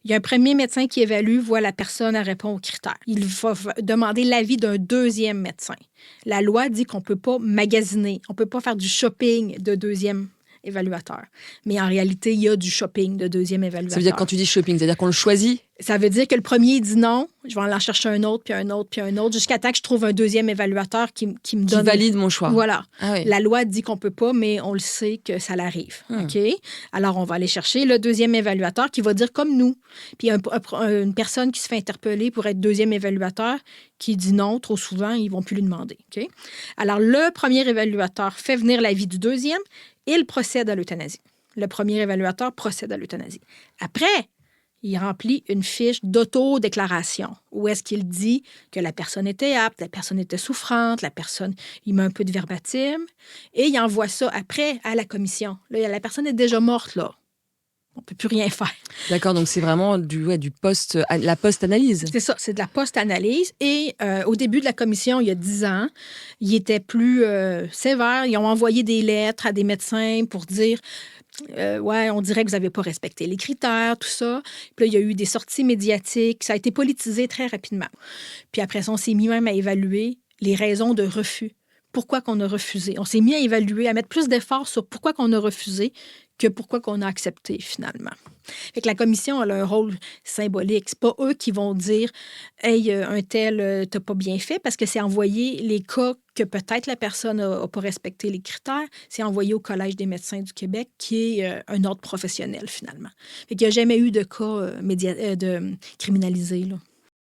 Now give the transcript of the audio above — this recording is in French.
Il y a un premier médecin qui évalue, voit la personne, elle répond aux critères. Il va demander l'avis d'un deuxième médecin. La loi dit qu'on ne peut pas magasiner, on ne peut pas faire du shopping de deuxième évaluateur. Mais en réalité, il y a du shopping de deuxième évaluateur. Ça veut dire quand tu dis shopping, c'est-à-dire qu'on le choisit? Ça veut dire que le premier dit non, je vais en chercher un autre, puis un autre, puis un autre, jusqu'à temps que je trouve un deuxième évaluateur qui me donne... Qui valide mon choix. Voilà. Ah oui. La loi dit qu'on ne peut pas, mais on le sait que ça l'arrive. OK? Alors, on va aller chercher le deuxième évaluateur qui va dire comme nous. Puis une personne qui se fait interpeller pour être deuxième évaluateur qui dit non, trop souvent, ils ne vont plus lui demander. OK? Alors, le premier évaluateur fait venir l'avis du deuxième et il procède à l'euthanasie. Le premier évaluateur procède à l'euthanasie. Après, il remplit une fiche d'autodéclaration où est-ce qu'il dit que la personne était apte, la personne était souffrante, il met un peu de verbatim et il envoie ça après à la commission. Là, la personne est déjà morte, là. On ne peut plus rien faire. D'accord, donc c'est vraiment la post-analyse. C'est ça, c'est de la post-analyse. Et au début de la commission, il y a 10 ans, ils étaient plus sévères. Ils ont envoyé des lettres à des médecins pour dire... ouais, on dirait que vous n'avez pas respecté les critères, tout ça. Puis là, il y a eu des sorties médiatiques. Ça a été politisé très rapidement. Puis après ça, on s'est mis même à évaluer les raisons de refus. Pourquoi qu'on a refusé? On s'est mis à évaluer, à mettre plus d'efforts sur pourquoi qu'on a refusé que pourquoi qu'on a accepté, finalement. Fait que la commission a un rôle symbolique. C'est pas eux qui vont dire « Hey, un tel, t'as pas bien fait », parce que c'est envoyé les cas que peut-être la personne n'a pas respecté les critères, c'est envoyé au Collège des médecins du Québec, qui est un ordre professionnel, finalement. Fait qu'il n'y a jamais eu de cas de criminalisés, là.